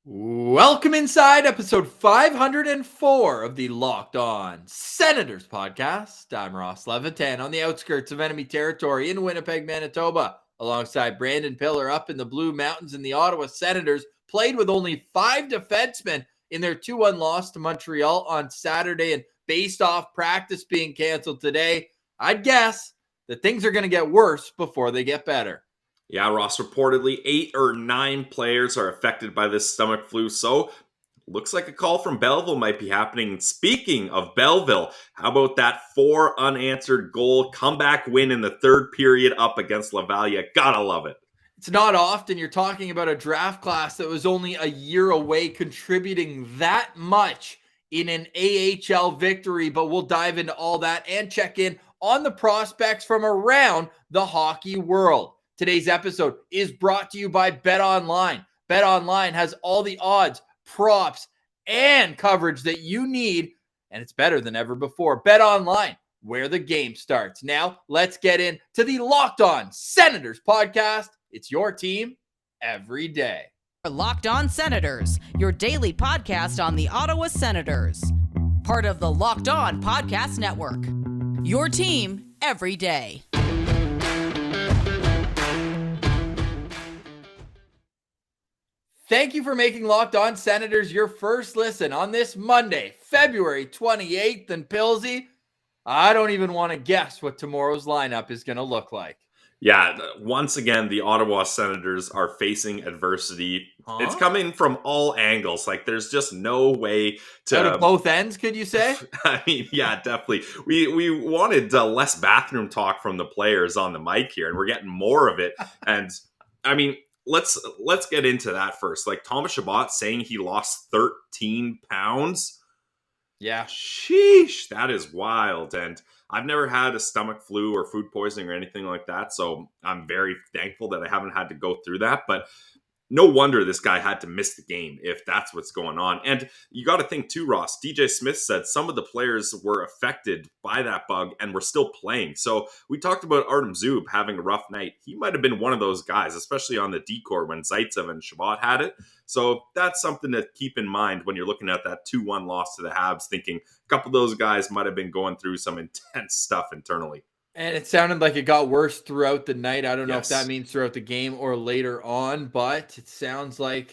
Welcome inside episode 504 of the Locked On Senators podcast. I'm Ross Levitan on the outskirts of enemy territory in Winnipeg, Manitoba, alongside Brandon Pillar up in the Blue Mountains. And the Ottawa Senators played with only 5 defensemen in their 2-1 loss to Montreal on Saturday. And based off practice being canceled today, I'd guess that things are going to get worse before they get better. Yeah, Ross, reportedly 8 or 9 players are affected by this stomach flu, so looks like a call from Belleville might be happening. Speaking of Belleville, how about that 4 unanswered goal comeback win in the third period up against Laval? You gotta love it. It's not often you're talking about a draft class that was only a year away contributing that much in an AHL victory, but we'll dive into all that and check in on the prospects from around the hockey world. Today's episode is brought to you by BetOnline. BetOnline has all the odds, props, and coverage that you need, and it's better than ever before. BetOnline, where the game starts. Now, let's get into the Locked On Senators podcast. It's your team every day. Locked On Senators, your daily podcast on the Ottawa Senators. Part of the Locked On Podcast Network. Your team every day. Thank you for making Locked On Senators your first listen on this Monday, February 28th. And Pilsy, I don't even want to guess what tomorrow's lineup is going to look like. Yeah, once again, the Ottawa Senators are facing adversity. It's coming from all angles. Like, there's just no way to... Out of both ends, could you say? I mean, yeah, definitely. We wanted less bathroom talk from the players on the mic here, and we're getting more of it. And, I mean... Let's get into that first. Like, Thomas Chabot saying he lost 13 pounds. Yeah. Sheesh, that is wild. And I've never had a stomach flu or food poisoning or anything like that, so I'm very thankful that I haven't had to go through that. But no wonder this guy had to miss the game if that's what's going on. And you got to think too, Ross. DJ Smith said some of the players were affected by that bug and were still playing. So we talked about Artem Zub having a rough night. He might have been one of those guys, especially on the decor when Zaitsev and Chabot had it. So that's something to keep in mind when you're looking at that 2-1 loss to the Habs, thinking a couple of those guys might have been going through some intense stuff internally. And it sounded like it got worse throughout the night. I don't know if that means throughout the game or later on, but it sounds like,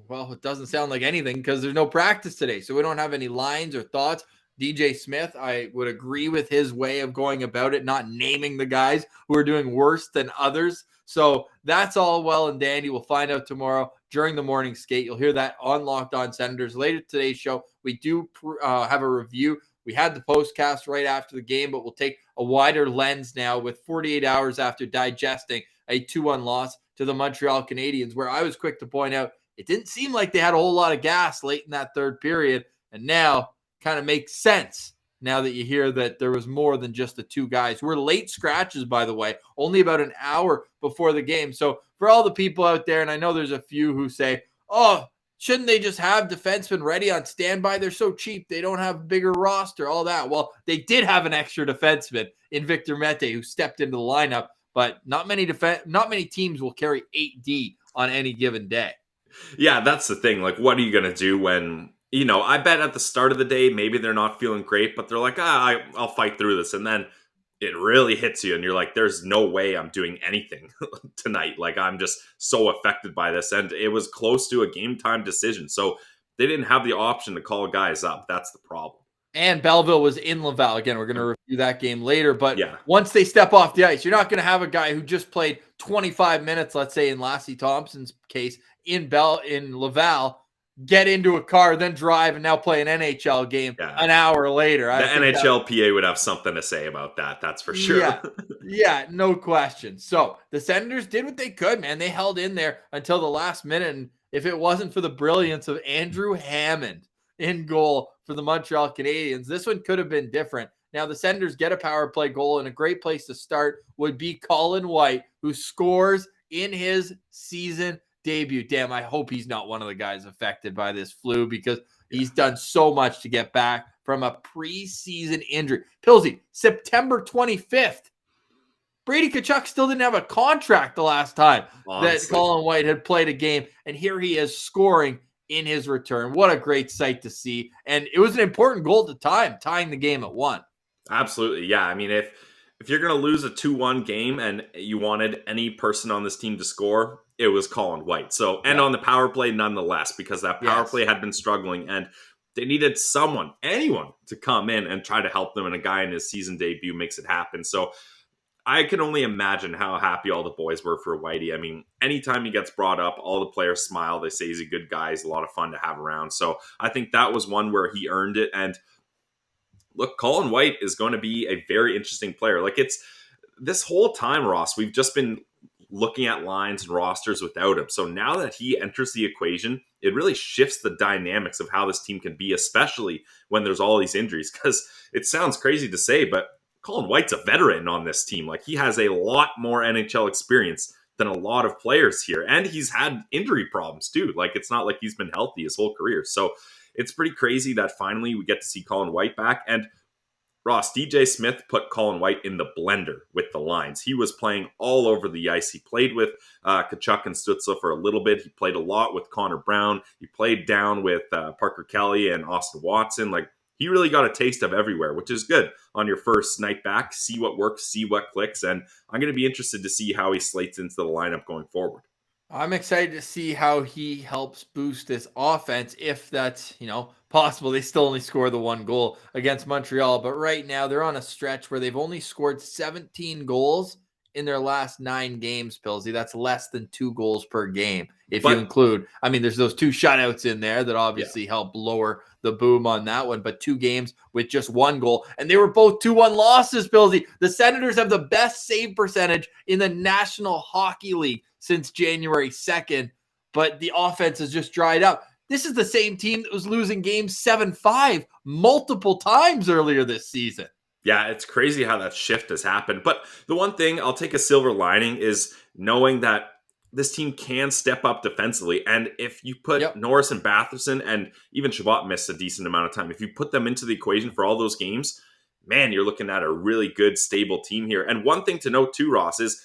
well, it doesn't sound like anything because there's no practice today. So we don't have any lines or thoughts. DJ Smith, I would agree with his way of going about it, not naming the guys who are doing worse than others. So that's all well and dandy. We'll find out tomorrow during the morning skate. You'll hear that on Locked On Senators. Later today's show, we do have a review. We had the postcast right after the game, but we'll take a wider lens now with 48 hours after digesting a 2-1 loss to the Montreal Canadiens, where I was quick to point out it didn't seem like they had a whole lot of gas late in that third period. And now kind of makes sense now that you hear that there was more than just the 2 guys who were late scratches, by the way, only about an hour before the game. So for all the people out there, and I know there's a few who say, oh, shouldn't they just have defensemen ready on standby? They're so cheap. They don't have a bigger roster, all that. Well, they did have an extra defenseman in Victor Mete who stepped into the lineup, but not many teams will carry 8D on any given day. Yeah, that's the thing. Like, what are you going to do when, I bet at the start of the day, maybe they're not feeling great, but they're like, I'll fight through this. And then it really hits you and you're like, there's no way I'm doing anything tonight. Like, I'm just so affected by this. And it was close to a game time decision. So they didn't have the option to call guys up. That's the problem. And Belleville was in Laval. Again, we're going to review that game later. But yeah, once they step off the ice, you're not going to have a guy who just played 25 minutes, let's say in Lassie Thompson's case, in Laval, get into a car, then drive, and now play an NHL game an hour later. The NHLPA would have something to say about that. That's for sure. Yeah, no question. So the Senators did what they could, man. They held in there until the last minute. And if it wasn't for the brilliance of Andrew Hammond in goal for the Montreal Canadiens, this one could have been different. Now, the Senators get a power play goal, and a great place to start would be Colin White, who scores in his season debut. Damn, I hope he's not one of the guys affected by this flu because he's done so much to get back from a preseason injury. Pilsy, September 25th. Brady Tkachuk still didn't have a contract the last time that Colin White had played a game, and here he is scoring in his return. What a great sight to see. And it was an important goal at the time, tying the game at 1. Absolutely. Yeah. I mean, if you're going to lose a 2-1 game and you wanted any person on this team to score, it was Colin White. So, and on the power play nonetheless, because that power play had been struggling and they needed anyone to come in and try to help them. And a guy in his season debut makes it happen. So I can only imagine how happy all the boys were for Whitey. I mean, anytime he gets brought up, all the players smile. They say he's a good guy. He's a lot of fun to have around. So I think that was one where he earned it. And look, Colin White is going to be a very interesting player. Like, it's this whole time, Ross, we've just been looking at lines and rosters without him. So now that he enters the equation, it really shifts the dynamics of how this team can be, especially when there's all these injuries. Because it sounds crazy to say, but Colin White's a veteran on this team. Like, he has a lot more NHL experience than a lot of players here. And he's had injury problems too. Like, it's not like he's been healthy his whole career. So it's pretty crazy that finally we get to see Colin White back. And Ross, DJ Smith put Colin White in the blender with the lines. He was playing all over the ice. He played with Tkachuk and Stützle for a little bit. He played a lot with Connor Brown. He played down with Parker Kelly and Austin Watson. Like, he really got a taste of everywhere, which is good on your first night back. See what works, see what clicks. And I'm going to be interested to see how he slates into the lineup going forward. I'm excited to see how he helps boost this offense, if that's, possible. They still only score the 1 goal against Montreal, but right now they're on a stretch where they've only scored 17 goals in their last 9 games, Pilsy. That's less than 2 goals per game. If you include, there's those 2 shutouts in there that obviously help lower the boom on that one, but 2 games with just 1 goal. And they were both 2-1 losses, Pilsy. The Senators have the best save percentage in the National Hockey League since January 2nd, but the offense has just dried up. This is the same team that was losing games 7-5 multiple times earlier this season. Yeah, it's crazy how that shift has happened. But the one thing I'll take a silver lining is knowing that this team can step up defensively. And if you put Norris and Batherson, and even Chabot missed a decent amount of time, if you put them into the equation for all those games, man, you're looking at a really good, stable team here. And one thing to note too, Ross, is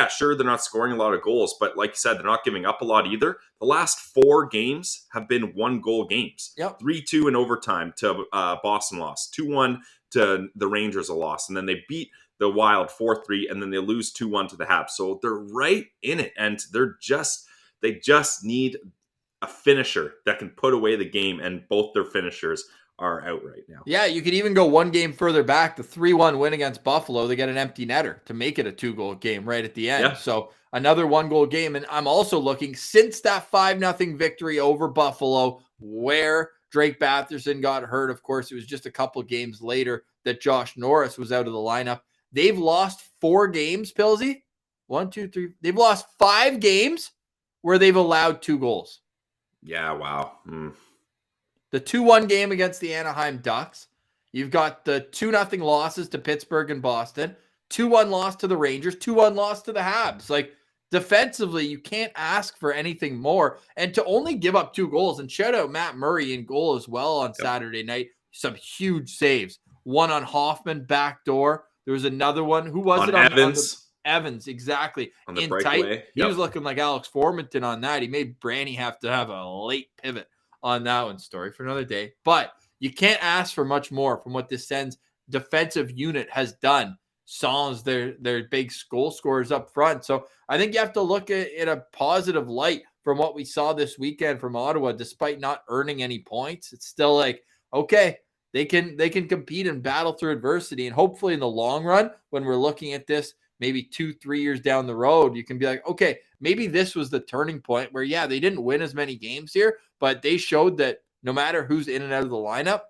sure, they're not scoring a lot of goals, but like you said, they're not giving up a lot either. The last 4 games have been 1-goal games. 3-2 in overtime to Boston loss, 2-1 to the Rangers a loss, and then they beat the Wild 4-3, and then they lose 2-1 to the Habs. So they're right in it, and they just need a finisher that can put away the game, and both their finishers are out right now. Yeah, you could even go 1 game further back. The 3-1 win against Buffalo, they get an empty netter to make it a 2-goal game right at the end. Yeah. So another 1-goal game. And I'm also looking, since that 5-0 victory over Buffalo, where Drake Batherson got hurt, of course, it was just a couple games later that Josh Norris was out of the lineup. They've lost 4 games, Pilsy. 1, 2, 3. They've lost 5 games where they've allowed 2 goals. Yeah, wow. The 2-1 game against the Anaheim Ducks. You've got the 2-0 losses to Pittsburgh and Boston. 2-1 loss to the Rangers. 2-1 loss to the Habs. Like, defensively, you can't ask for anything more. And to only give up 2 goals, and shout out Matt Murray in goal as well on Saturday night. Some huge saves. One on Hoffman, backdoor. There was another one. Who was on it? Evans. Evans, exactly. On the in breakaway. Tight. He was looking like Alex Formanton on that. He made Branny have to have a late pivot on that one. Story for another day. But you can't ask for much more from what this Sens defensive unit has done. Sans their big goal scorers up front. So I think you have to look at it in a positive light from what we saw this weekend from Ottawa, despite not earning any points. It's still like, okay, they can compete and battle through adversity. And hopefully in the long run, when we're looking at this, maybe 2-3 years down the road, you can be like, okay, maybe this was the turning point where, they didn't win as many games here, but they showed that no matter who's in and out of the lineup,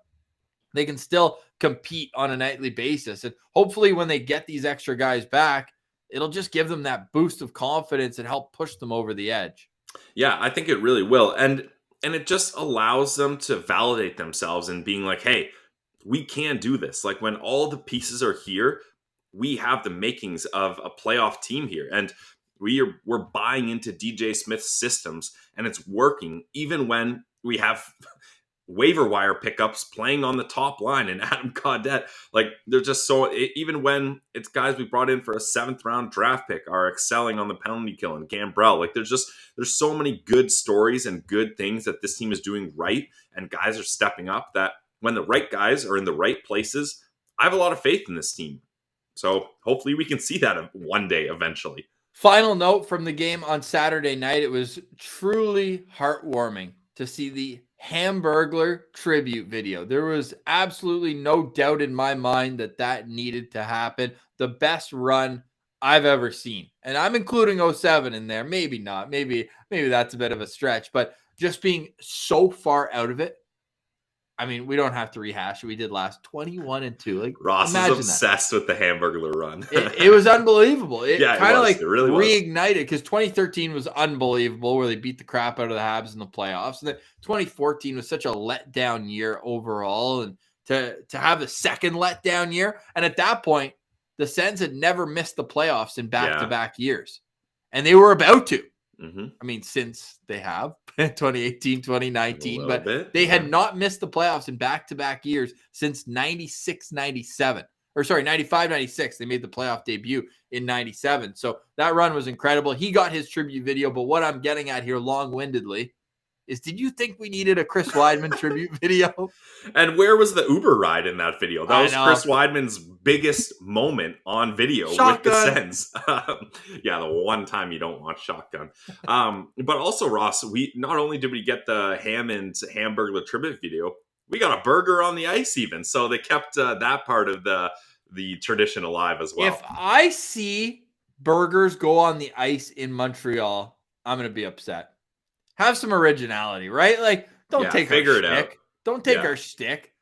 they can still compete on a nightly basis. And hopefully when they get these extra guys back, it'll just give them that boost of confidence and help push them over the edge. Yeah, I think it really will. And it just allows them to validate themselves and being like, hey, we can do this. Like, when all the pieces are here, we have the makings of a playoff team here. And we're buying into DJ Smith's systems, and it's working even when we have waiver wire pickups playing on the top line, and Adam Gaudette. Like, they're just even when it's guys we brought in for a 7th round draft pick are excelling on the penalty kill and Gambrell. Like, there's so many good stories and good things that this team is doing right, and guys are stepping up, that when the right guys are in the right places, I have a lot of faith in this team. So hopefully we can see that one day eventually. Final note from the game on Saturday night. It was truly heartwarming to see the Hamburglar tribute video. There was absolutely no doubt in my mind that needed to happen. The best run I've ever seen. And I'm including 07 in there. Maybe not. Maybe that's a bit of a stretch. But just being so far out of it, I mean, we don't have to rehash it. We did last 21-2. Like, Ross is obsessed with the Hamburglar run. It was unbelievable. It kind of really reignited, because 2013 was unbelievable, where they beat the crap out of the Habs in the playoffs. And then 2014 was such a letdown year overall. And to have a second letdown year. And at that point, the Sens had never missed the playoffs in back-to-back years. And they were about to. Mm-hmm. I mean, since they have 2018, 2019, but they had not missed the playoffs in back-to-back years since 96, 97. Or sorry, 95, 96. They made the playoff debut in 97. So that run was incredible. He got his tribute video, but what I'm getting at here long-windedly is, did you think we needed a Chris Weidman tribute video? And where was the Uber ride in that video? That was Chris Weidman's biggest moment on video with the Sens. Yeah, the one time you don't want shotgun. But also, Ross, we not only did we get the Hamburglar tribute video, we got a burger on the ice even. So they kept that part of the tradition alive as well. If I see burgers go on the ice in Montreal, I'm going to be upset. Have some originality, right? Like, don't take our shtick. Don't take our shtick.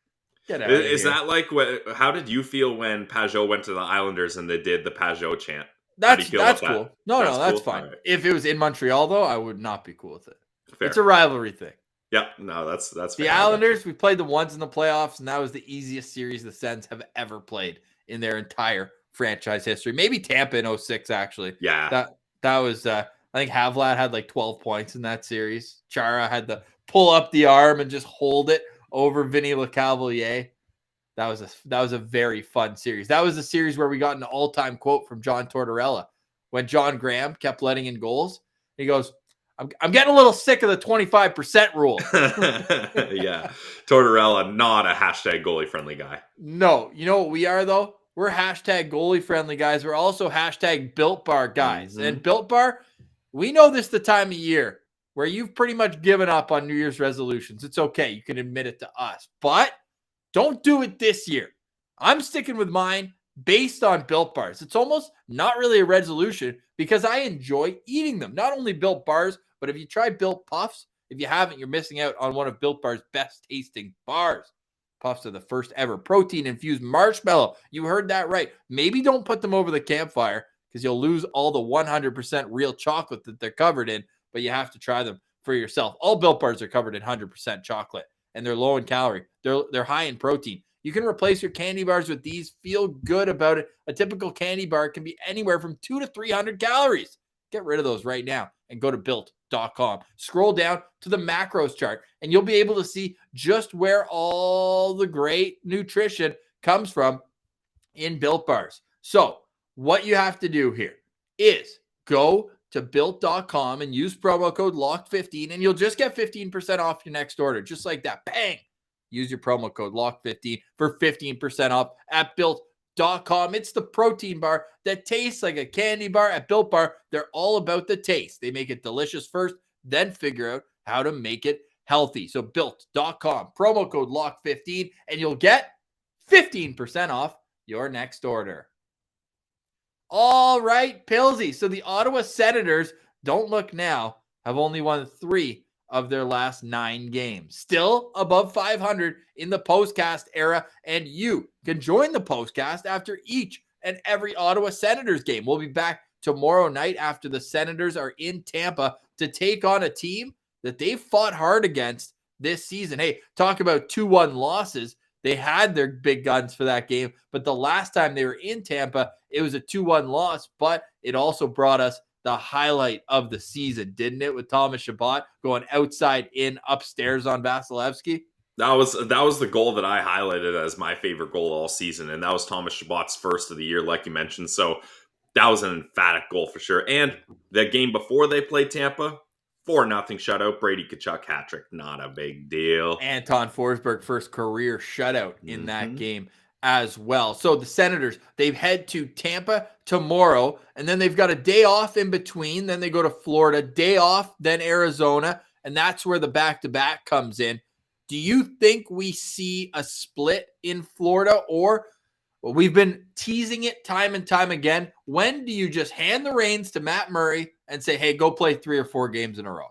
Get out of here. Is that like how did you feel when Pajot went to the Islanders and they did the Pajot chant? That's cool. That? That's cool? fine. Right. If it was in Montreal, though, I would not be cool with it. Fair. It's a rivalry thing. Yep. No, that's the fair. Islanders. We played them once in the playoffs, and that was the easiest series the Sens have ever played in their entire franchise history. Maybe Tampa in 06, actually. Yeah. That was. I think Havlat had like 12 points in that series. Chara had to pull up the arm and just hold it over Vinny LeCavalier. That was a very fun series. That was a series where we got an all-time quote from John Tortorella when John Graham kept letting in goals. He goes, I'm getting a little sick of the 25% rule. Yeah. Tortorella, not a hashtag goalie-friendly guy. No. You know what we are, though? We're hashtag goalie-friendly guys. We're also hashtag Built Bar guys. Mm-hmm. And Built Bar, we know this the time of year where you've pretty much given up on New Year's resolutions. It's okay. You can admit it to us. But don't do it this year. I'm sticking with mine based on Built Bars. It's almost not really a resolution because I enjoy eating them. Not only Built Bars, but if you try Built Puffs, if you haven't, you're missing out on one of Built Bar's best tasting bars. Puffs are the first ever protein-infused marshmallow. You heard that right. Maybe don't put them over the campfire because you'll lose all the 100% real chocolate that they're covered in, but you have to try them for yourself. All Built Bars are covered in 100% chocolate, and they're low in calorie. They're high in protein. You can replace your candy bars with these. Feel good about it. A typical candy bar can be anywhere from 200 to 300 calories. Get rid of those right now and go to Built.com. Scroll down to the macros chart, and you'll be able to see just where all the great nutrition comes from in Built Bars. So what you have to do here is go to Built.com and use promo code LOCK15, and you'll just get 15% off your next order. Just like that. Bang! Use your promo code LOCK15 for 15% off at Built.com. It's the protein bar that tastes like a candy bar at Built Bar. They're all about the taste. They make it delicious first, then figure out how to make it healthy. So Built.com, promo code LOCK15, and you'll get 15% off your next order. All right, Pilsy. So the Ottawa Senators, don't look now, have only won 3 of their last 9 games. Still above 500 in the postcast era, and you can join the postcast after each and every Ottawa Senators game. We'll be back tomorrow night after the Senators are in Tampa to take on a team that they fought hard against this season. Hey, talk about 2-1 losses. They had their big guns for that game, but the last time they were in Tampa, it was a 2-1 loss, but it also brought us the highlight of the season, didn't it? With Thomas Chabot going outside in upstairs on Vasilevsky. That was the goal that I highlighted as my favorite goal all season, and that was Thomas Chabot's first of the year, like you mentioned. So that was an emphatic goal for sure. And the game before they played Tampa, 4-0 shutout, Brady Tkachuk hat trick, not a big deal. Anton Forsberg first career shutout in that game as well. So the Senators, they head to Tampa tomorrow, and then they've got a day off in between. Then they go to Florida, day off, then Arizona, and that's where the back-to-back comes in. Do you think we see a split in Florida, or we've been teasing it time and time again? When do you just hand the reins to Matt Murray and say, hey, go play 3 or 4 games in a row?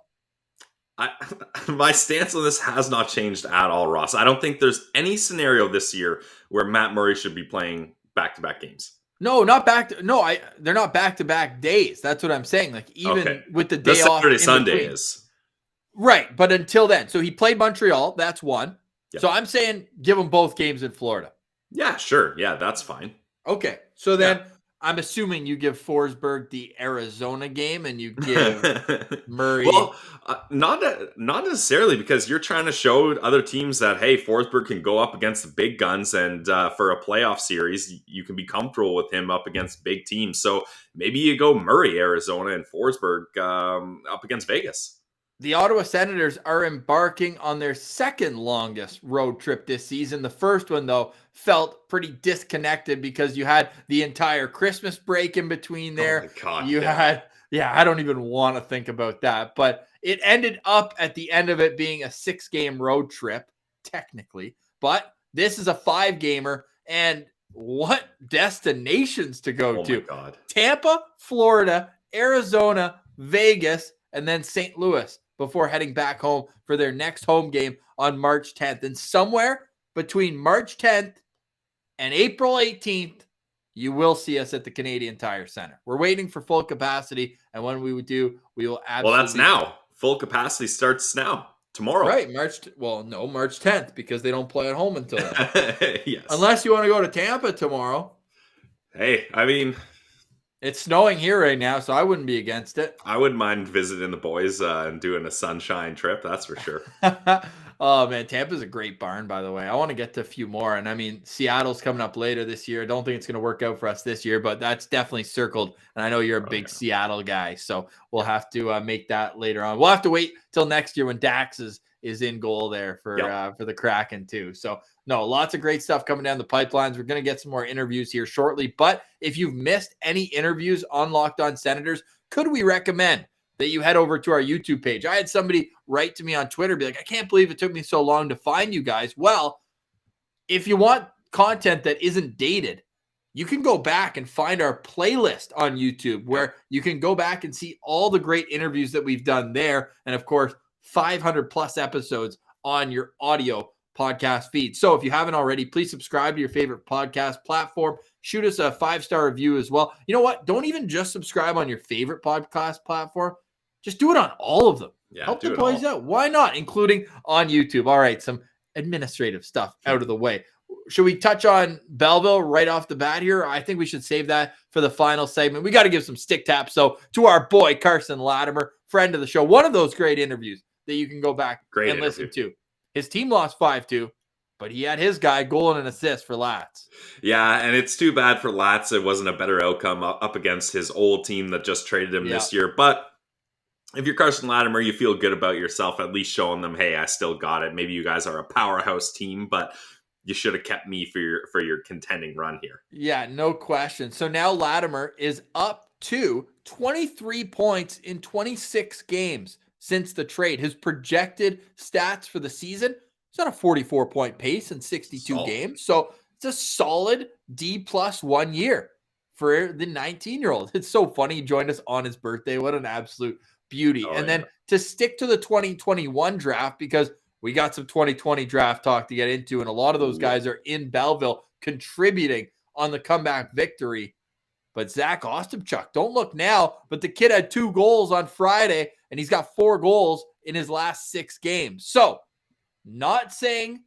My stance on this has not changed at all, Ross. I don't think there's any scenario this year where Matt Murray should be playing back-to-back games. No, not they're not back-to-back days. That's what I'm saying. Like, even with the day off. Saturday, Sunday is. Right, but until then. So he played Montreal. That's one. Yep. So I'm saying give him both games in Florida. Yeah, sure. Yeah, that's fine. Okay, so then I'm assuming you give Forsberg the Arizona game and you give Murray. Well, not necessarily, because you're trying to show other teams that, hey, Forsberg can go up against the big guns, and for a playoff series, you can be comfortable with him up against big teams. So maybe you go Murray, Arizona, and Forsberg up against Vegas. The Ottawa Senators are embarking on their second longest road trip this season. The first one, though, felt pretty disconnected because you had the entire Christmas break in between there. Oh my God, you had, I don't even want to think about that. But it ended up at the end of it being a 6-game road trip, technically. But this is a 5-gamer, and what destinations to go to. My God. Tampa, Florida, Arizona, Vegas, and then St. Louis, before heading back home for their next home game on March 10th. And somewhere between March 10th and April 18th, you will see us at the Canadian Tire Center. We're waiting for full capacity, and when we do, we will absolutely... Well, that's now. Full capacity starts now, tomorrow. Right, March 10th, because they don't play at home until then. Yes. Unless you want to go to Tampa tomorrow. Hey, I mean... It's snowing here right now, so I wouldn't be against it. I wouldn't mind visiting the boys and doing a sunshine trip, that's for sure. Oh, man, Tampa's a great barn, by the way. I want to get to a few more. And, I mean, Seattle's coming up later this year. I don't think it's going to work out for us this year, but that's definitely circled. And I know you're a big Seattle guy, so we'll have to make that later on. We'll have to wait till next year when Dax is in goal there for the Kraken, too. So, no, lots of great stuff coming down the pipelines. We're going to get some more interviews here shortly. But if you've missed any interviews on Locked On Senators, could we recommend that you head over to our YouTube page? I had somebody write to me on Twitter, be like, I can't believe it took me so long to find you guys. Well, if you want content that isn't dated, you can go back and find our playlist on YouTube, where you can go back and see all the great interviews that we've done there. And of course, 500 plus episodes on your audio podcast feed. So if you haven't already, please subscribe to your favorite podcast platform. Shoot us a 5-star review as well. You know what? Don't even just subscribe on your favorite podcast platform. Just do it on all of them. Yeah, help the boys out. Why not? Including on YouTube. All right, some administrative stuff out of the way. Should we touch on Belleville right off the bat here? I think we should save that for the final segment. We got to give some stick taps, so to our boy Carson Latimer, friend of the show. One of those great interviews that you can go back and listen to. His team lost 5-2, but he had his guy goal and an assist for Lats. Yeah, and it's too bad for Lats. It wasn't a better outcome up against his old team that just traded him this year. But if you're Carson Latimer, you feel good about yourself, at least showing them, hey, I still got it. Maybe you guys are a powerhouse team, but you should have kept me for your contending run here. Yeah, no question. So now Latimer is up to 23 points in 26 games since the trade. His projected stats for the season is on a 44-point pace in 62 games. So it's a solid D+ 1 year for the 19-year-old. It's so funny. He joined us on his birthday. What an absolute beauty. Then to stick to the 2021 draft, because we got some 2020 draft talk to get into, and a lot of those guys are in Belleville contributing on the comeback victory. But Zach Ostapchuk, don't look now, but the kid had 2 goals on Friday, and he's got 4 goals in his last 6 games. So not saying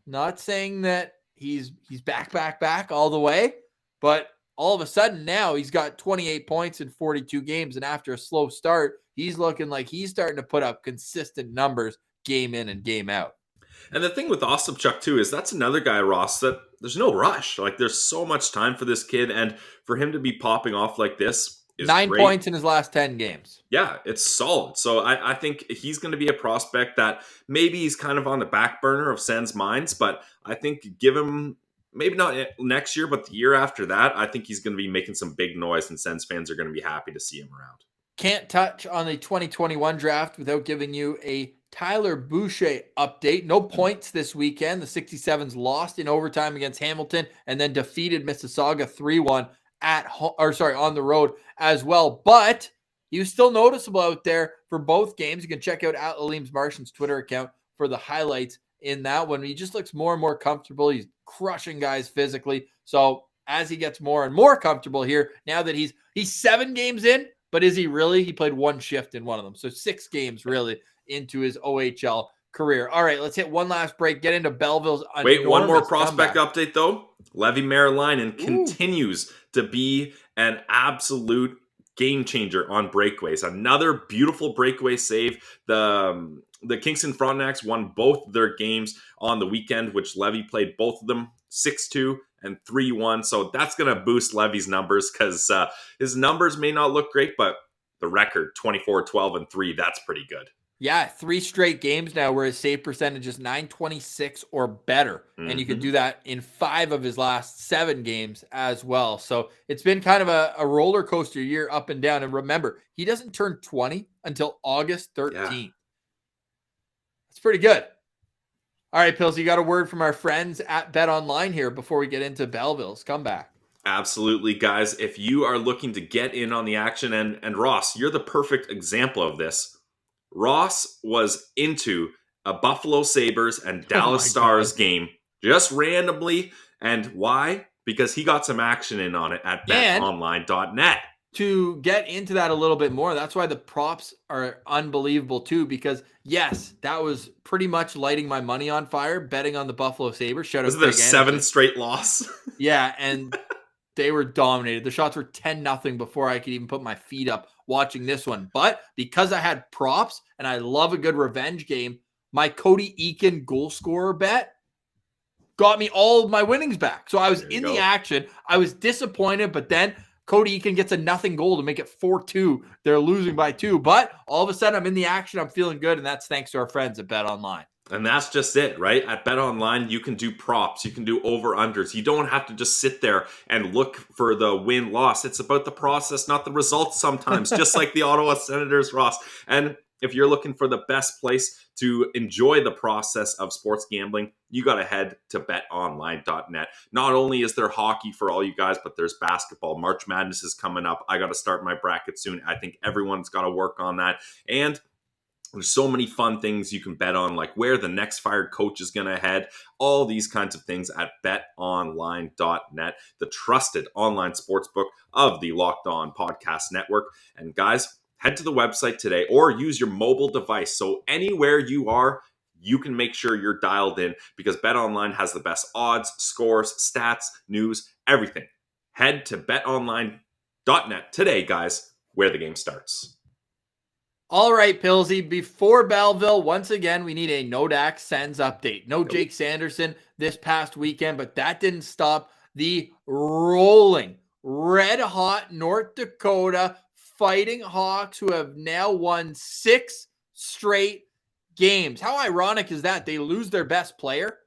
that he's back all the way, but all of a sudden now he's got 28 points in 42 games. And after a slow start, he's looking like he's starting to put up consistent numbers game in and game out. And the thing with Ostapchuk too is that's another guy, Ross, that there's no rush. Like there's so much time for this kid, and for him to be popping off like this is 9 great. points in his last 10 games. Yeah, it's solid. So I think he's going to be a prospect that maybe he's kind of on the back burner of Sens minds, but I think give him maybe not next year, but the year after that, I think he's going to be making some big noise, and Sens fans are going to be happy to see him around. Can't touch on the 2021 draft without giving you a Tyler Boucher update. No points this weekend. The 67s lost in overtime against Hamilton and then defeated Mississauga 3-1 on the road as well. But he was still noticeable out there for both games. You can check out @Aleem's Martian's Twitter account for the highlights in that one. He just looks more and more comfortable. He's crushing guys physically. So as he gets more and more comfortable here, now that he's 7 games in, but is he really? He played 1 shift in one of them. So 6 games really into his OHL career. All right, let's hit one last break. Get into Belleville's Wait, one more prospect comeback. update though. Levi Merilainen continues to be an absolute game changer on breakaways. Another beautiful breakaway save. The Kingston Frontenacs won both their games on the weekend, which Levi played both of them 6-2 and 3-1. So that's going to boost Levy's numbers because his numbers may not look great, but the record 24-12-3, that's pretty good. Yeah, 3 straight games now where his save percentage is .926 or better. Mm-hmm. And you could do that in 5 of his last 7 games as well. So it's been kind of a roller coaster year up and down. And remember, he doesn't turn 20 until August 13th. Yeah. That's pretty good. All right, Pills, you got a word from our friends at BetOnline here before we get into Belleville's comeback. Absolutely, guys. If you are looking to get in on the action, and Ross, you're the perfect example of this. Ross was into a Buffalo Sabres and Dallas Stars game just randomly. And why? Because he got some action in on it at betonline.net. To get into that a little bit more, that's why the props are unbelievable too, because yes, that was pretty much lighting my money on fire, betting on the Buffalo Sabres. Shout out to their 7th straight loss. Yeah, and they were dominated. The shots were 10-0 before I could even put my feet up watching this one. But because I had props and I love a good revenge game, my Cody Eakin goal scorer bet got me all of my winnings back. So I was in the action. I was disappointed, but then Cody Eakin gets a 0 goal to make it 4-2. They're losing by 2. But all of a sudden, I'm in the action. I'm feeling good, and that's thanks to our friends at BetOnline. And that's just it, right? At BetOnline, you can do props. You can do over-unders. You don't have to just sit there and look for the win-loss. It's about the process, not the results sometimes, just like the Ottawa Senators, Ross. And if you're looking for the best place to enjoy the process of sports gambling, you got to head to betonline.net. Not only is there hockey for all you guys, but there's basketball. March Madness is coming up. I got to start my bracket soon. I think everyone's got to work on that. And there's so many fun things you can bet on, like where the next fired coach is going to head, all these kinds of things at betonline.net, the trusted online sportsbook of the Locked On Podcast Network. And guys, head to the website today or use your mobile device. So anywhere you are, you can make sure you're dialed in because BetOnline has the best odds, scores, stats, news, everything. Head to betonline.net today, guys, where the game starts. All right, Pillsy, before Belleville, once again, we need a Nodak Sens update. No Jake Sanderson this past weekend, but that didn't stop the rolling, red-hot North Dakota Fighting Hawks, who have now won 6 straight games. How ironic is that? They lose their best player,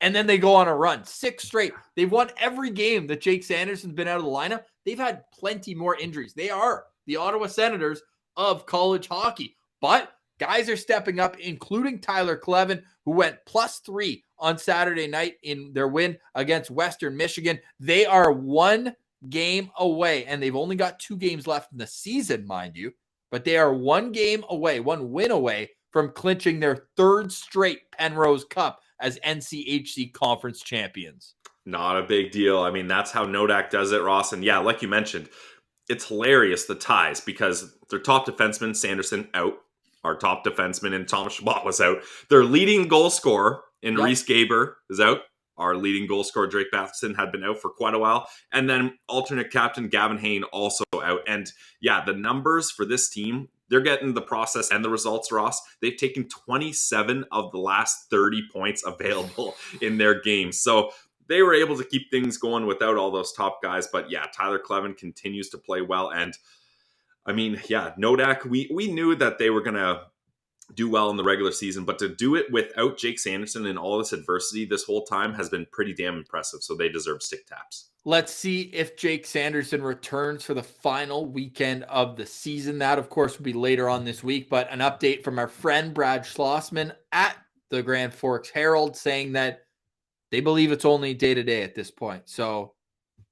and then they go on a run. 6 straight. They've won every game that Jake Sanderson's been out of the lineup. They've had plenty more injuries. They are the Ottawa Senators of college hockey. But guys are stepping up, including Tyler Clevin, who went +3 on Saturday night in their win against Western Michigan. They are 1 game away, and they've only got 2 games left in the season, mind you. But they are 1 game away, 1 win away from clinching their 3rd straight Penrose Cup as NCHC Conference champions. Not a big deal. I mean, that's how Nodak does it, Ross. And yeah, like you mentioned, it's hilarious, the ties, because their top defenseman, Sanderson, out. Our top defenseman in Thomas Chabot was out. Their leading goal scorer in Reese Gaber is out. Our leading goal scorer, Drake Matheson, had been out for quite a while. And then alternate captain Gavin Hayne also out. And yeah, the numbers for this team, they're getting the process and the results, Ross. They've taken 27 of the last 30 points available in their games. So they were able to keep things going without all those top guys. But yeah, Tyler Clevin continues to play well. And I mean, yeah, Nodak, we knew that they were going to do well in the regular season, but to do it without Jake Sanderson and all this adversity this whole time has been pretty damn impressive. So they deserve stick taps. Let's see if Jake Sanderson returns for the final weekend of the season. That, of course, will be later on this week, but an update from our friend Brad Schlossman at the Grand Forks Herald saying that they believe it's only day-to-day at this point. So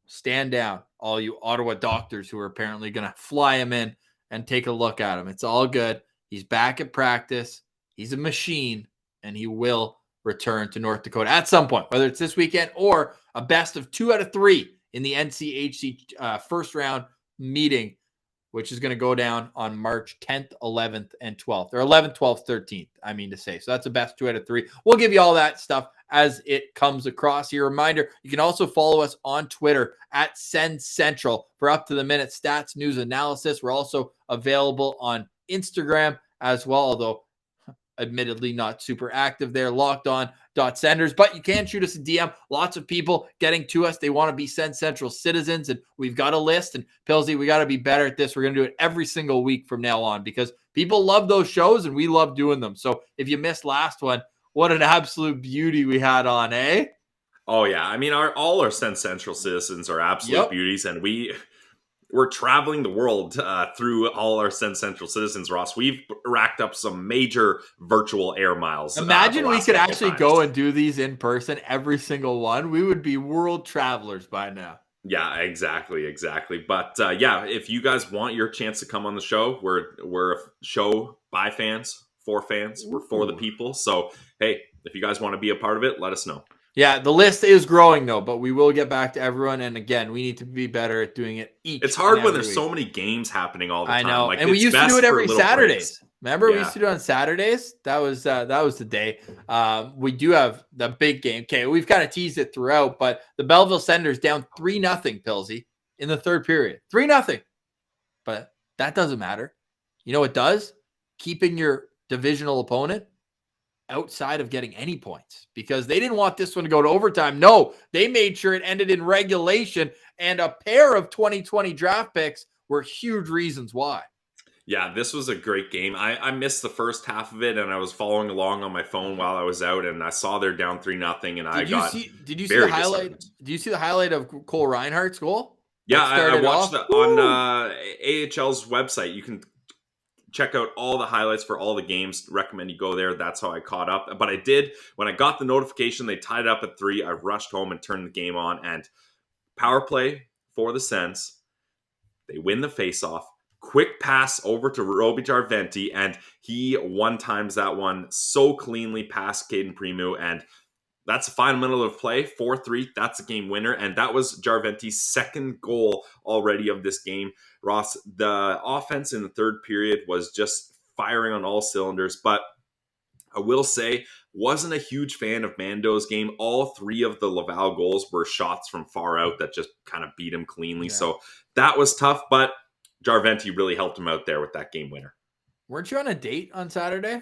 stand down, all you Ottawa doctors who are apparently going to fly him in and take a look at him. It's all good. He's back at practice. He's a machine, and he will return to North Dakota at some point, whether it's this weekend or a best of 2 out of 3 in the NCHC first round meeting, which is going to go down on March 10th, 11th, and 12th, or 11th, 12th, 13th, I mean to say. So that's a best 2 out of 3. We'll give you all that stuff as it comes across here. Reminder, you can also follow us on Twitter at Sens Central for up-to-the-minute stats, news, analysis. We're also available on Instagram as well, although admittedly not super active there, LockedOn.Senders, but you can shoot us a DM. Lots of people getting to us. They want to be Sens Central citizens, and we've got a list. And Pillsy, we got to be better at this. We're going to do it every single week from now on because people love those shows and we love doing them. So if you missed last one, what an absolute beauty we had on, eh? Oh, yeah. I mean, all our Sens Central citizens are absolute beauties, and we're traveling the world through all our Sens Central citizens, Ross. We've racked up some major virtual air miles. Imagine we could actually go and do these in person, every single one. We would be world travelers by now. Yeah, exactly. But yeah, if you guys want your chance to come on the show, we're a show by fans, for fans. We're for the people. So, hey, if you guys want to be a part of it, let us know. Yeah, the list is growing, though, but we will get back to everyone. And again, we need to be better at doing it each. It's hard when there's so many games happening all the time. I know, like, and we used to do it every Saturdays. Breaks. Remember, we used to do it on Saturdays. That was the day. We do have the big game. Okay, we've kind of teased it throughout, but the Belleville Senators down 3-0, Pillsy, in the third period. 3-0. But that doesn't matter. You know what does? Keeping your divisional opponent outside of getting any points, because they didn't want this one to go to overtime. No, they made sure it ended in regulation, and a pair of 2020 draft picks were huge reasons why. Yeah, this was a great game. I missed the first half of it, and I was following along on my phone while I was out, and I saw they're down 3-0, and Did you see the highlight? Did you see the highlight of Cole Reinhardt's goal? Yeah, I watched that on AHL's website. You can check out all the highlights for all the games. Recommend you go there. That's how I caught up. But I did, when I got the notification, they tied it up at 3. I rushed home and turned the game on, and power play for the Sens. They win the faceoff. Quick pass over to Roby Jarventi, and he one-times that one so cleanly past Caden Primeau, and that's the final minute of play, 4-3. That's a game winner, and that was Jarventi's second goal already of this game. Ross, the offense in the third period was just firing on all cylinders, but I will say, wasn't a huge fan of Mando's game. All 3 of the Laval goals were shots from far out that just kind of beat him cleanly, so that was tough, but Jarventi really helped him out there with that game winner. Weren't you on a date on Saturday?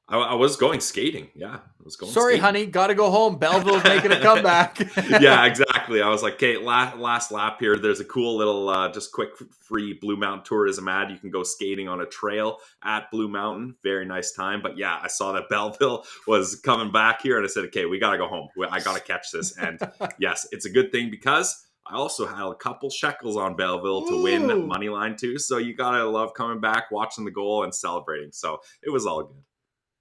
I was going skating. Yeah, I was going. Sorry, skating. Honey, gotta go home. Belleville's making a comeback. Yeah, exactly. I was like, okay, last lap here. There's a cool little, just quick free Blue Mountain tourism ad. You can go skating on a trail at Blue Mountain. Very nice time. But yeah, I saw that Belleville was coming back here, and I said, okay, we gotta go home. I gotta catch this. And yes, it's a good thing because I also had a couple shekels on Belleville to win Moneyline too. So you gotta love coming back, watching the goal, and celebrating. So it was all good.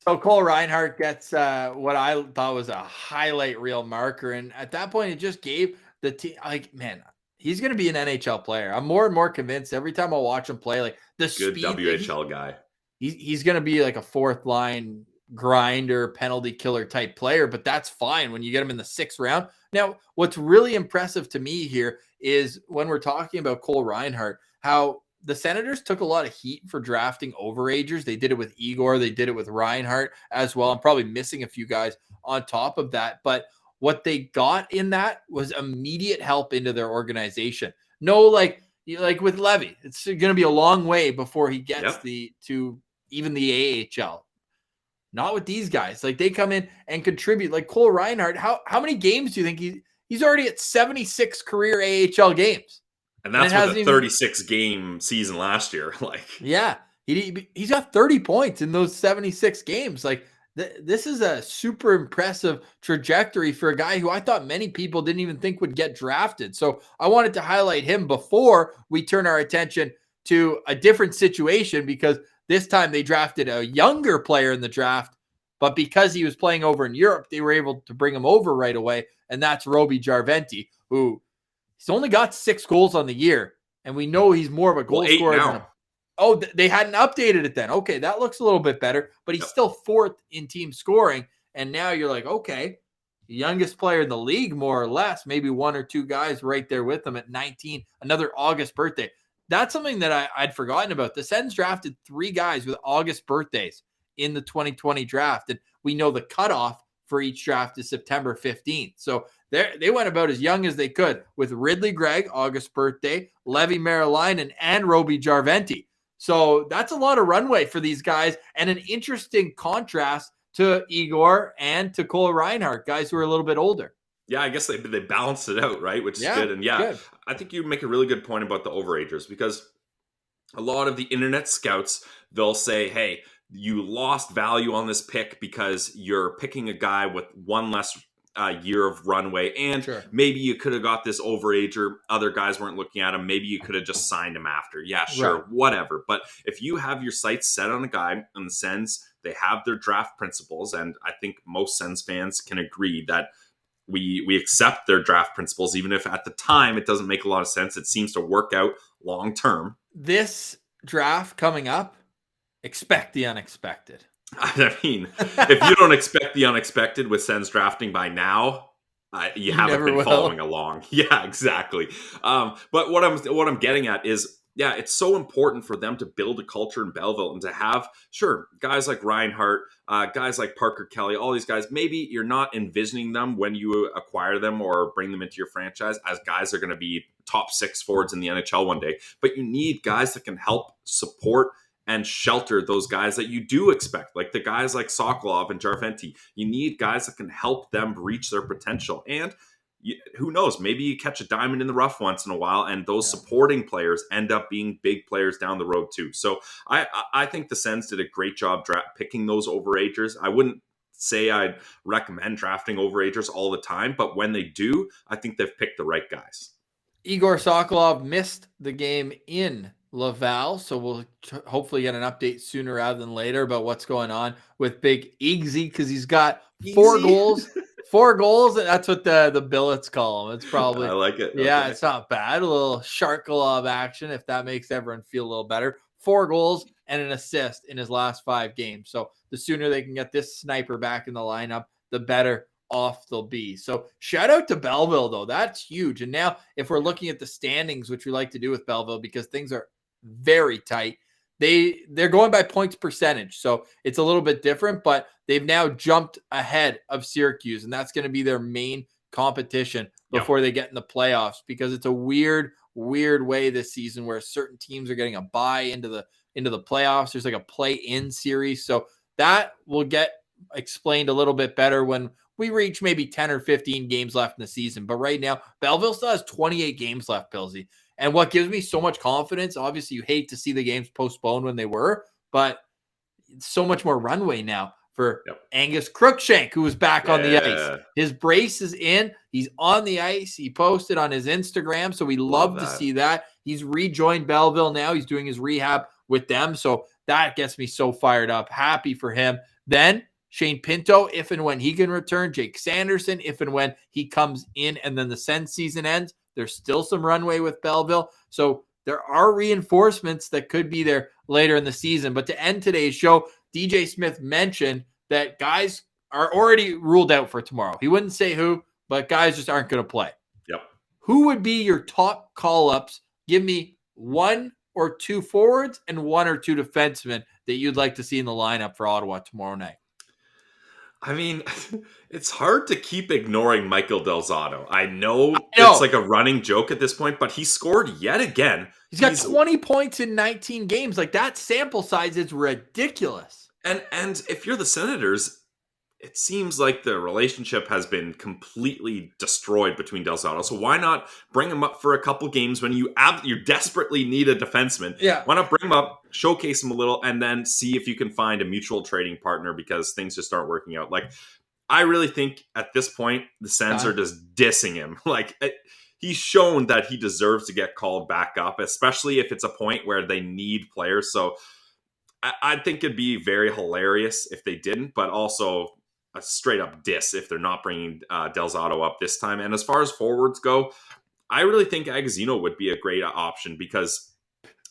So Cole Reinhardt gets what I thought was a highlight reel marker. And at that point, it just gave the team, like, man, he's going to be an NHL player. I'm more and more convinced every time I watch him play. Like, the good speed, WHL guy. He's going to be like a fourth line grinder, penalty killer type player, but that's fine when you get him in the 6th round. Now, what's really impressive to me here is when we're talking about Cole Reinhardt, how the Senators took a lot of heat for drafting overagers. They did it with Igor. They did it with Reinhardt as well. I'm probably missing a few guys on top of that. But what they got in that was immediate help into their organization. No, like, like with Levy, it's going to be a long way before he gets Yep. to even the AHL. Not with these guys. Like they come in and contribute. Like Cole Reinhardt, how many games do you think he's already at 76 career AHL games? And that's with a 36 game season last year. Like, yeah, he's got 30 points in those 76 games. Like this is a super impressive trajectory for a guy who I thought many people didn't even think would get drafted. So I wanted to highlight him before we turn our attention to a different situation, because this time they drafted a younger player in the draft, but because he was playing over in Europe, they were able to bring him over right away. And that's Roby Jarventie, who he's only got 6 goals on the year. And we know he's more of a goal scorer than they hadn't updated it then. Okay, that looks a little bit better, but he's still 4th in team scoring. And now you're like, okay, the youngest player in the league, more or less, maybe 1 or 2 guys right there with him at 19, another August birthday. That's something that I'd forgotten about. The Sens drafted 3 guys with August birthdays in the 2020 draft. And we know the cutoff for each draft is September 15th. So they went about as young as they could with Ridley Gregg, August birthday, Levi Marilainen, and Roby Jarventie. So that's a lot of runway for these guys, and an interesting contrast to Igor and to Cole Reinhardt, guys who are a little bit older. Yeah, I guess they balanced it out, right? Which is good. And good. I think you make a really good point about the overagers, because a lot of the internet scouts, they'll say, hey, you lost value on this pick because you're picking a guy with 1 less year of runway, and maybe you could have got this overager. Other guys weren't looking at him. Maybe you could have just signed him after. Yeah, sure, whatever. But if you have your sights set on a guy, and the Sens, they have their draft principles, and I think most Sens fans can agree that we accept their draft principles, even if at the time it doesn't make a lot of sense. It seems to work out long term. This draft coming up, expect the unexpected. I mean, if you don't expect the unexpected with Sens drafting by now, you haven't been following along. Yeah, exactly. But what I'm getting at is, yeah, it's so important for them to build a culture in Belleville and to have, guys like Reinhardt, guys like Parker Kelly, all these guys. Maybe you're not envisioning them when you acquire them or bring them into your franchise as guys that are going to be top 6 forwards in the NHL one day. But you need guys that can help support and shelter those guys that you do expect, like the guys like Sokolov and Jarventie. You need guys that can help them reach their potential. And who knows, maybe you catch a diamond in the rough once in a while, and those supporting players end up being big players down the road too. So I think the Sens did a great job picking those overagers. I wouldn't say I'd recommend drafting overagers all the time, but when they do, I think they've picked the right guys. Igor Sokolov missed the game in Laval, so we'll hopefully get an update sooner rather than later about what's going on with Big Igzy, because he's got 4 goals. 4 goals, and that's what the billets call him. It's probably, I like it. Yeah, okay. It's not bad. A little Sharkalov action, if that makes everyone feel a little better. 4 goals and an assist in his last 5 games. So the sooner they can get this sniper back in the lineup, the better off they'll be. So shout out to Belleville, though. That's huge. And now if we're looking at the standings, which we like to do with Belleville because things are very tight, they're going by points percentage. So it's a little bit different, but they've now jumped ahead of Syracuse, and that's going to be their main competition before they get in the playoffs, because it's a weird way this season where certain teams are getting a bye into the playoffs. There's like a play-in series. So that will get explained a little bit better when we reach maybe 10 or 15 games left in the season. But right now, Belleville still has 28 games left, Pilsy. And what gives me so much confidence, obviously you hate to see the games postponed when they were, but it's so much more runway now for Angus Crookshank, who was back on the ice. His brace is in. He's on the ice. He posted on his Instagram, so we love to see that. He's rejoined Belleville now. He's doing his rehab with them, so that gets me so fired up. Happy for him. Then Shane Pinto, if and when he can return. Jake Sanderson, if and when he comes in, and then the Sens season ends. There's still some runway with Belleville. So there are reinforcements that could be there later in the season. But to end today's show, DJ Smith mentioned that guys are already ruled out for tomorrow. He wouldn't say who, but guys just aren't going to play. Yep. Who would be your top call-ups? Give me 1 or 2 forwards and 1 or 2 defensemen that you'd like to see in the lineup for Ottawa tomorrow night. I mean, it's hard to keep ignoring Michael Del Zotto. I know I it's know. like a running joke at this point, but he scored yet again. He's got 20 points in 19 games. Like, that sample size is ridiculous. And if you're the Senators, it seems like the relationship has been completely destroyed between Del Zotto. So why not bring him up for a couple games when you desperately need a defenseman? Yeah. Why not bring him up, showcase him a little, and then see if you can find a mutual trading partner because things just aren't working out. Like, I really think at this point, the Sens are just dissing him. Like, he's shown that he deserves to get called back up, especially if it's a point where they need players. So I think it'd be very hilarious if they didn't, but also a straight up diss if they're not bringing Del Zotto up this time. And as far as forwards go, I really think Agazino would be a great option because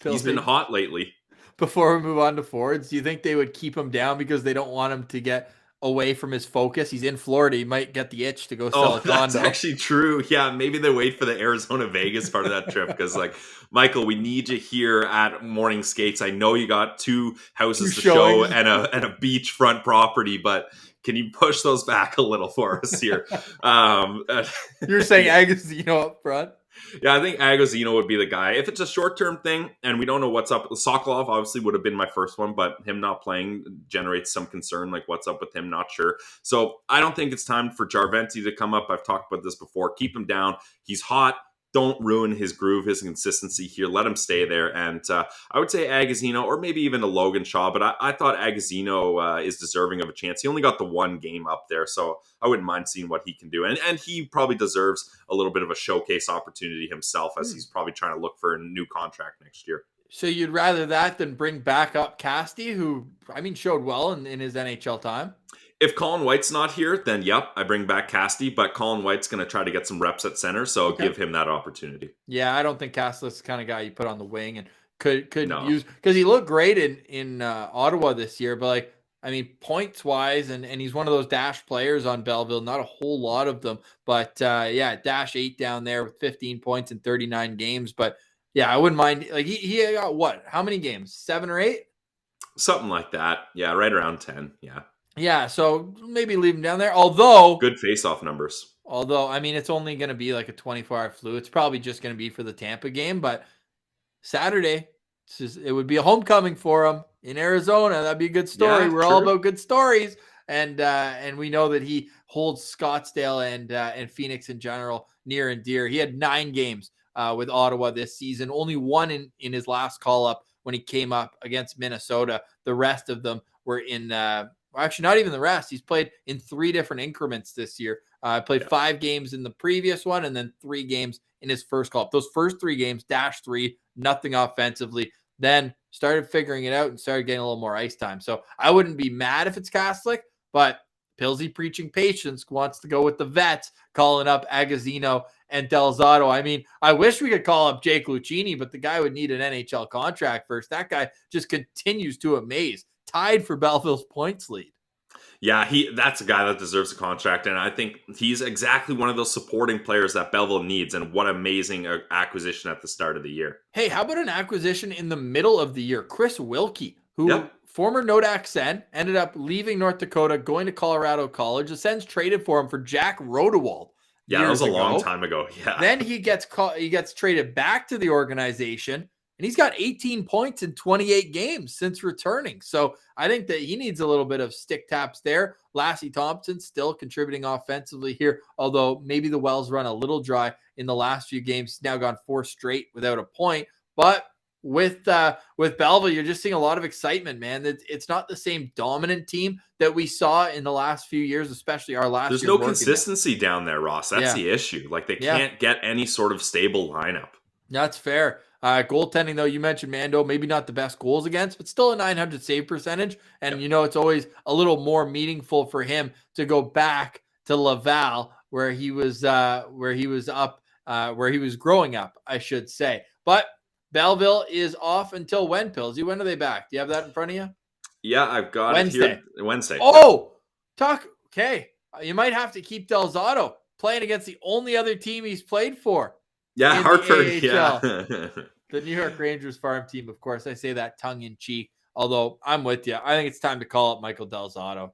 he's been hot lately. Before we move on to forwards, do you think they would keep him down because they don't want him to get away from his focus? He's in Florida. He might get the itch to go sell a condo. That's actually true. Yeah, maybe they wait for the Arizona-Vegas part of that trip because, like, Michael, we need you here at Morning Skates. I know you got 2 houses to show and a beachfront property, but can you push those back a little for us here? You're saying Agazino up front? Yeah, I think Agazino would be the guy. If it's a short-term thing and we don't know what's up, Sokolov obviously would have been my first one, but him not playing generates some concern, like what's up with him, not sure. So I don't think it's time for Jarventy to come up. I've talked about this before. Keep him down. He's hot. Don't ruin his groove, his consistency here. Let him stay there. And I would say Agazino or maybe even a Logan Shaw, but I thought Agazino is deserving of a chance. He only got the 1 game up there, so I wouldn't mind seeing what he can do. And he probably deserves a little bit of a showcase opportunity himself as he's probably trying to look for a new contract next year. So you'd rather that than bring back up Casty, who, I mean, showed well in his NHL time? If Colin White's not here, then yep, I bring back Casty, but Colin White's going to try to get some reps at center, so give him that opportunity. Yeah, I don't think Castell's the kind of guy you put on the wing and could use, because he looked great in Ottawa this year, but like, I mean, points wise, and he's one of those dash players on Belleville, not a whole lot of them, but yeah, dash 8 down there with 15 points in 39 games. But yeah, I wouldn't mind. Like, he got what? How many games? 7 or 8? Something like that. Yeah, right around 10. Yeah. Yeah, so maybe leave him down there. Although good face-off numbers. Although, I mean, it's only going to be like a 24-hour flu. It's probably just going to be for the Tampa game. But Saturday, it would be a homecoming for him in Arizona. That'd be a good story. Yeah, We're all about good stories, and we know that he holds Scottsdale and Phoenix in general near and dear. He had 9 games with Ottawa this season. Only 1 in his last call-up when he came up against Minnesota. The rest of them were in. Actually, not even the rest. He's played in 3 different increments this year. Played 5 games in the previous one and then 3 games in his first call-up. Those first 3 games, -3, nothing offensively. Then started figuring it out and started getting a little more ice time. So I wouldn't be mad if it's Catholic, but Pilsy preaching patience wants to go with the vets, calling up Agazino and Del Zotto. I mean, I wish we could call up Jake Lucchini, but the guy would need an NHL contract first. That guy just continues to amaze. Tied for Belleville's points lead. Yeah, that's a guy that deserves a contract, and I think he's exactly one of those supporting players that Belleville needs, and what amazing acquisition at the start of the year. Hey, how about an acquisition in the middle of the year? Chris Wilkie, who former Nodak Sen, ended up leaving North Dakota, going to Colorado College. The Sens traded for him for Jack Rodewald. Yeah, that was a long time ago. Yeah. Then he gets traded back to the organization. And he's got 18 points in 28 games since returning. So I think that he needs a little bit of stick taps there. Lassie Thompson still contributing offensively here, although maybe the wells run a little dry in the last few games. He's now gone 4 straight without a point. But with Belleville, you're just seeing a lot of excitement, man. It's not the same dominant team that we saw in the last few years, especially our last year. There's no consistency down there, Ross. That's the issue. Like, they can't get any sort of stable lineup. That's fair. Goaltending, though, you mentioned Mando, maybe not the best goals against, but still a 900 save percentage. And, it's always a little more meaningful for him to go back to Laval, where he was growing up, I should say. But Belleville is off until when, Pillsy? When are they back? Do you have that in front of you? Yeah, I've got Wednesday. It here. Wednesday. Oh, okay. You might have to keep Del Zotto playing against the only other team he's played for. Yeah, Hartford. Yeah. The New York Rangers farm team, of course. I say that tongue in cheek, although I'm with you. I think it's time to call up Michael Del Zotto.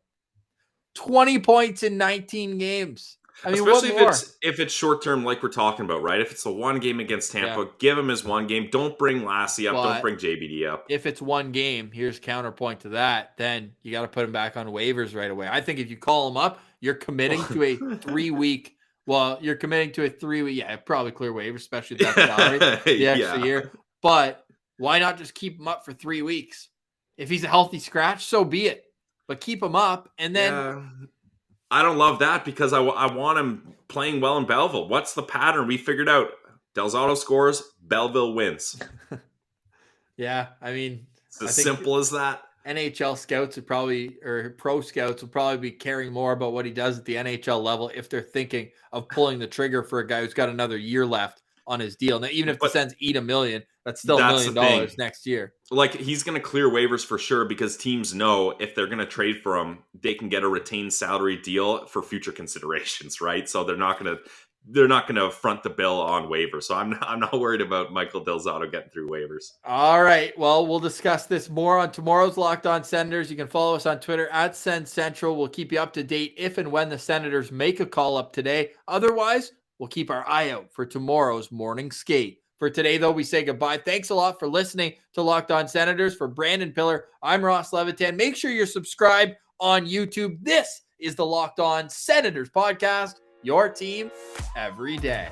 20 points in 19 games. I mean, especially what more? if it's short term, like we're talking about, right? If it's a one game against Tampa, give him his one game. Don't bring Lassie up. Don't bring JBD up. If it's one game, here's counterpoint to that. Then you got to put him back on waivers right away. I think if you call him up, you're committing to a 3-week. Well, you're committing to a 3-week. Yeah, probably clear waivers, especially with that salary, the extra year. But why not just keep him up for 3 weeks? If he's a healthy scratch, so be it. But keep him up, and then I don't love that because I want him playing well in Belleville. What's the pattern we figured out? Delzato scores, Belleville wins. Yeah, I mean, it's as simple as that. NHL scouts would probably, or pro scouts would probably be caring more about what he does at the NHL level if they're thinking of pulling the trigger for a guy who's got another year left on his deal. Now, even if the Sens eat $1 million, that's still $1 million next year. Like, he's going to clear waivers for sure because teams know if they're going to trade for him, they can get a retained salary deal for future considerations, right? So they're not going to front the bill on waivers. So I'm not worried about Michael Delzato getting through waivers. All right. Well, we'll discuss this more on tomorrow's Locked On Senators. You can follow us on Twitter at Sens Central. We'll keep you up to date if and when the Senators make a call up today. Otherwise, we'll keep our eye out for tomorrow's morning skate. For today, though, we say goodbye. Thanks a lot for listening to Locked On Senators. For Brandon Pillar, I'm Ross Levitan. Make sure you're subscribed on YouTube. This is the Locked On Senators podcast, your team every day.